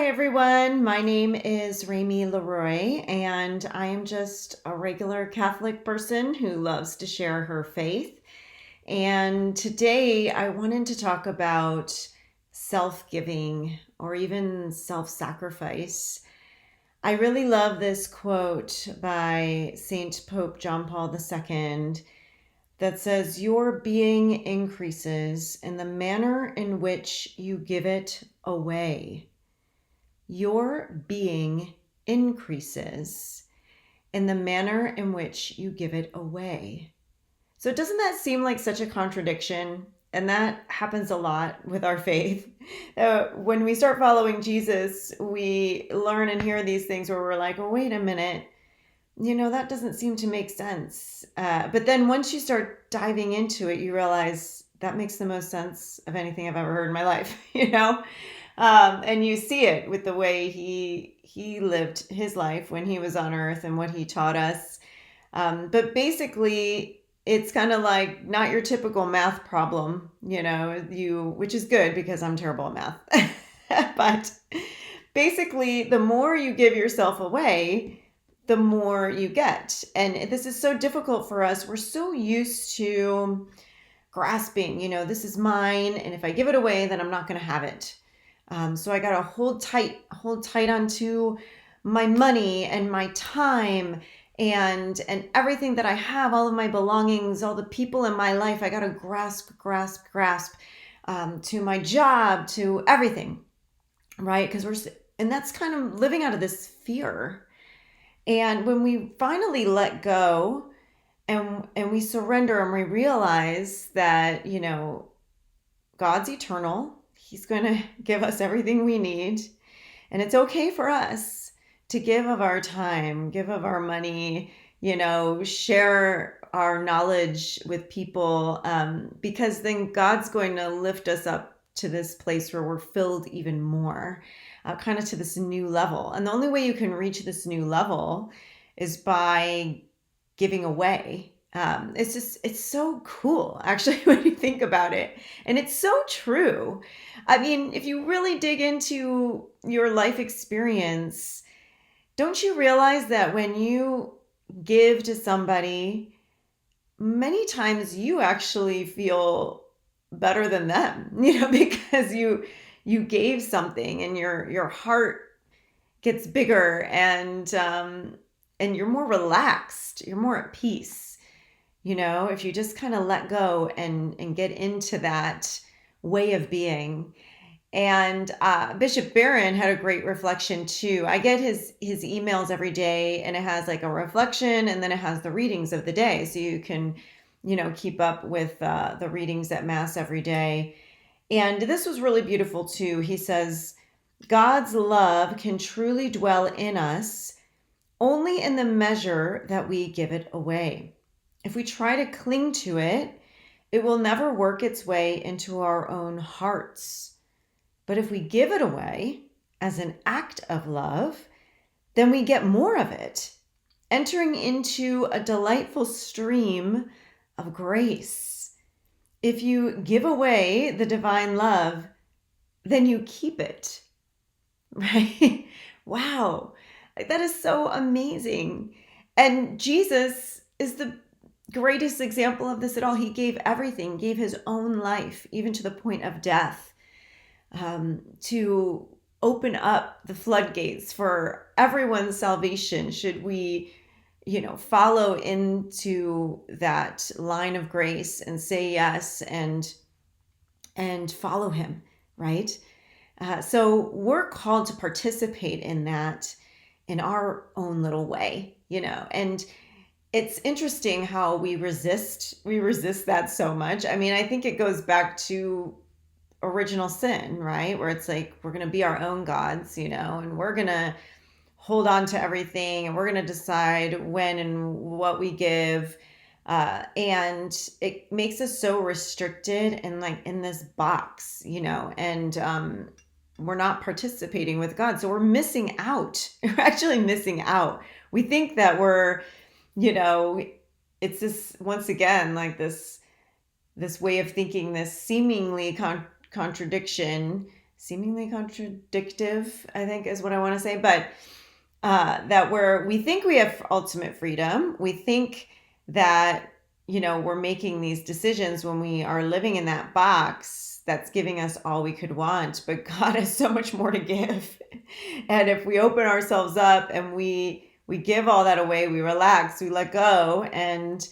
Hi, everyone. My name is Rae-Mi and I am just a regular Catholic person who loves to share her faith. And today I wanted to talk about self giving or even self sacrifice. I really love this quote by Saint Pope John Paul II that says, "Your being increases in the manner in which you give it away." Your being increases in the manner in which you give it away. So, doesn't that seem like such a contradiction? And that happens a lot with our faith. When we start following Jesus, we learn and hear these things where we're like, oh, wait a minute, that doesn't seem to make sense. But then once you start diving into it, you realize that makes the most sense of anything I've ever heard in my life, and you see it with the way he lived his life when he was on earth and what he taught us. But basically, it's kind of like not your typical math problem, which is good because I'm terrible at math. But basically, the more you give yourself away, the more you get. And this is so difficult for us. We're so used to grasping, this is mine. And if I give it away, then I'm not going to have it. So I got to hold tight onto my money and my time and everything that I have, all of my belongings, all the people in my life. I got to grasp to my job, to everything, right? And that's kind of living out of this fear. And when we finally let go and we surrender and we realize that, God's eternal. He's going to give us everything we need. And it's okay for us to give of our time, give of our money, share our knowledge with people, because then God's going to lift us up to this place where we're filled even more, kind of to this new level. And the only way you can reach this new level is by giving away. It's so cool, actually, when you think about it. And it's so true. I mean, if you really dig into your life experience, don't you realize that when you give to somebody, many times you actually feel better than them, because you gave something and your heart gets bigger and you're more relaxed, you're more at peace. If you just kind of let go and get into that way of being. And Bishop Barron had a great reflection too. I get his emails every day, and it has like a reflection, and then it has the readings of the day, so you can, keep up with the readings at Mass every day. And this was really beautiful too. He says, God's love can truly dwell in us only in the measure that we give it away. If we try to cling to it, it will never work its way into our own hearts. But if we give it away as an act of love, then we get more of it, entering into a delightful stream of grace. If you give away the divine love, then you keep it, right? Wow, that is so amazing. And Jesus is the greatest example of this at all. He gave everything, gave his own life, even to the point of death, to open up the floodgates for everyone's salvation. Should we, follow into that line of grace and say yes and follow him, right? So we're called to participate in that in our own little way, and it's interesting how we resist that so much. I mean, I think it goes back to original sin, right? Where it's like, we're going to be our own gods, and we're going to hold on to everything, and we're going to decide when and what we give. And it makes us so restricted and like in this box, and we're not participating with God. So we're missing out. We're actually missing out. We think that we're, it's this, once again, like this way of thinking, this seemingly contradiction seemingly contradictive, I think is what I want to say, but that we think we have ultimate freedom. We think that, we're making these decisions when we are living in that box that's giving us all we could want, but God has so much more to give. And if we open ourselves up and we give all that away, we relax, we let go and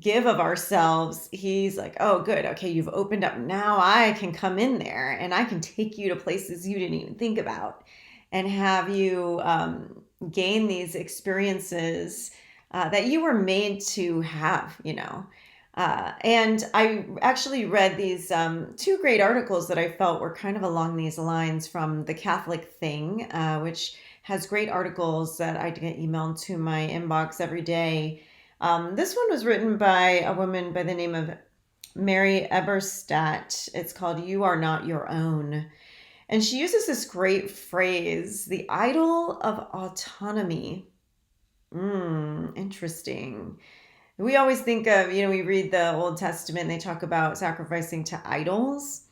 give of ourselves, he's like, oh, good. Okay, you've opened up. Now I can come in there and I can take you to places you didn't even think about and have you gain these experiences that you were made to have. And I actually read these two great articles that I felt were kind of along these lines from The Catholic Thing, which has great articles that I get emailed to my inbox every day. This one was written by a woman by the name of Mary Eberstadt. It's called You Are Not Your Own. And she uses this great phrase, the idol of autonomy. Interesting. We always think of, we read the Old Testament and they talk about sacrificing to idols.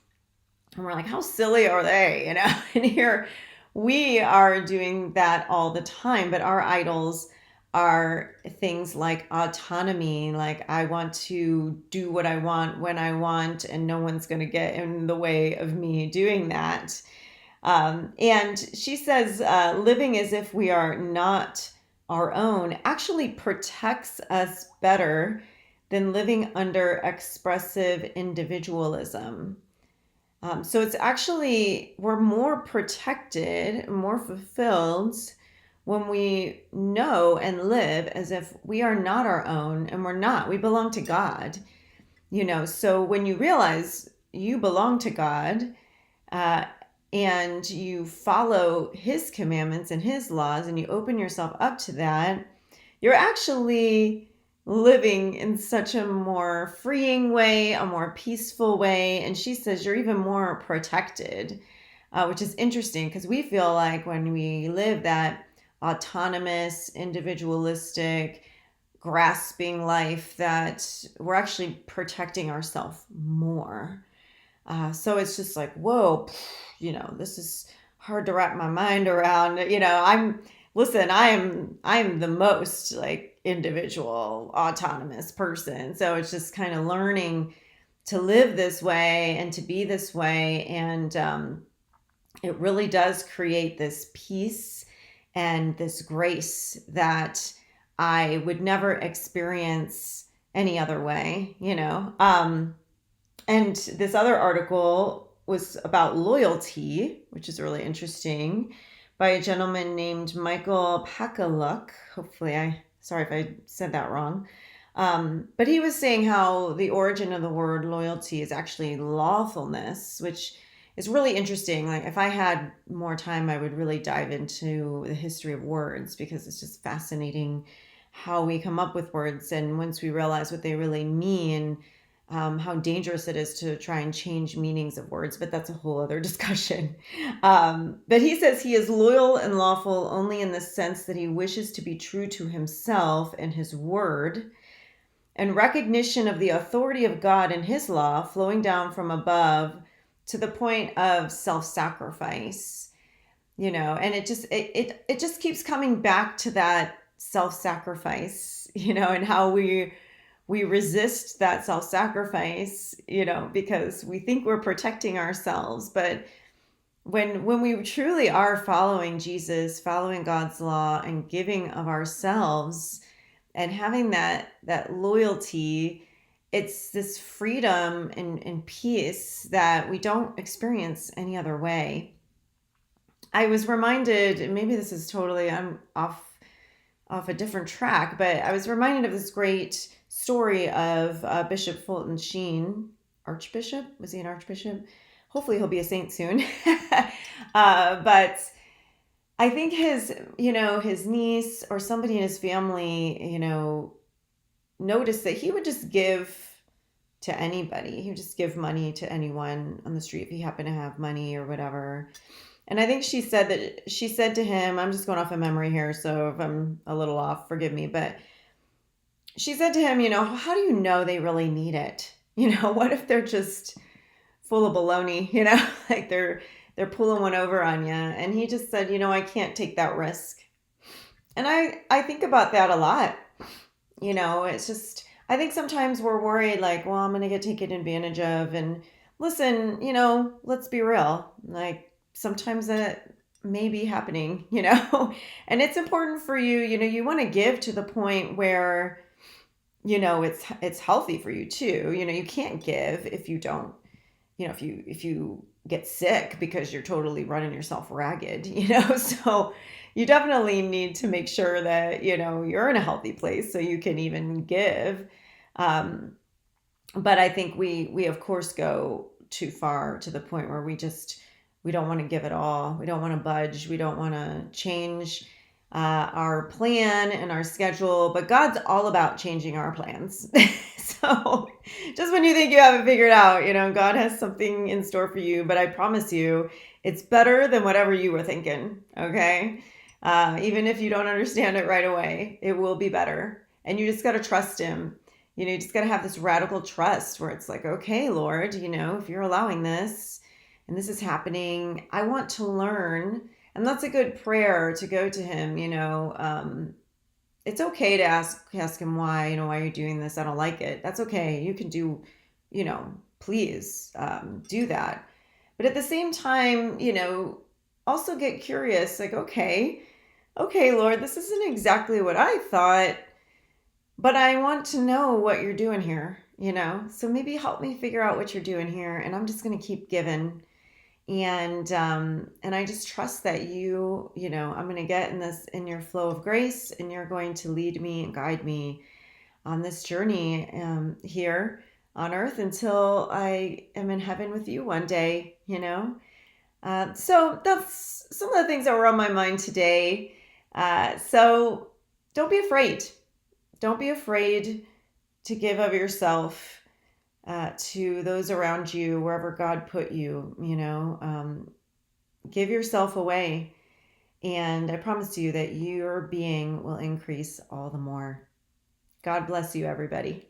And we're like, how silly are they? And here we are doing that all the time, but our idols are things like autonomy, like I want to do what I want when I want, and no one's going to get in the way of me doing that. And she says, living as if we are not our own actually protects us better than living under expressive individualism. So it's actually, we're more protected, more fulfilled when we know and live as if we are not our own, and we're not. We belong to God. So when you realize you belong to God, and you follow his commandments and his laws, and you open yourself up to that, you're actually living in such a more freeing way, a more peaceful way. And she says you're even more protected, which is interesting because we feel like when we live that autonomous, individualistic, grasping life, that we're actually protecting ourselves more. So it's just like, whoa, this is hard to wrap my mind around. I'm the most like individual, autonomous person. So it's just kind of learning to live this way and to be this way. And it really does create this peace and this grace that I would never experience any other way, And this other article was about loyalty, which is really interesting, by a gentleman named Michael Pakaluk. Sorry if I said that wrong. But he was saying how the origin of the word loyalty is actually lawfulness, which is really interesting. Like if I had more time, I would really dive into the history of words because it's just fascinating how we come up with words. And once we realize what they really mean, how dangerous it is to try and change meanings of words, but that's a whole other discussion. But he says he is loyal and lawful only in the sense that he wishes to be true to himself and his word, and recognition of the authority of God and his law flowing down from above to the point of self-sacrifice, and it just keeps coming back to that self-sacrifice, and how we resist that self-sacrifice, because we think we're protecting ourselves. But when we truly are following Jesus, following God's law and giving of ourselves and having that loyalty, it's this freedom and peace that we don't experience any other way. I was reminded, and maybe this is totally, I'm off a different track, but I was reminded of this great story of Bishop Fulton Sheen, Archbishop. Was he an archbishop? Hopefully he'll be a saint soon. But I think his niece or somebody in his family, noticed that he would just give to anybody. He would just give money to anyone on the street if he happened to have money or whatever. And I think she said to him, I'm just going off of memory here, so if I'm a little off, forgive me, but she said to him, how do you know they really need it? What if they're just full of baloney, like they're pulling one over on you. And he just said, I can't take that risk. And I think about that a lot. It's just, I think sometimes we're worried, like, well, I'm going to get taken advantage of. And listen, let's be real. Like, sometimes that may be happening, and it's important for you, you want to give to the point where, it's healthy for you too. You can't give if you don't, if you get sick because you're totally running yourself ragged, so you definitely need to make sure that, you're in a healthy place so you can even give. Um, but I think we of course go too far to the point where we don't want to give it all. We don't want to budge. We don't want to change our plan and our schedule. But God's all about changing our plans. So just when you think you have it figured out, God has something in store for you. But I promise you, it's better than whatever you were thinking. Okay. Even if you don't understand it right away, it will be better. And you just got to trust Him. You just got to have this radical trust where it's like, okay, Lord, if you're allowing this and this is happening, I want to learn. And that's a good prayer to go to Him. It's okay to ask Him why, why are you doing this? I don't like it. That's okay. You can do, please do that. But at the same time, also get curious, like, okay, Lord, this isn't exactly what I thought, but I want to know what you're doing here, So maybe help me figure out what you're doing here, and I'm just going to keep giving. And I just trust that I'm going to get in your flow of grace, and you're going to lead me and guide me on this journey here on earth until I am in heaven with you one day. So that's some of the things that were on my mind today. So don't be afraid. Don't be afraid to give of yourself to those around you, wherever God put you, give yourself away. And I promise you that your being will increase all the more. God bless you, everybody.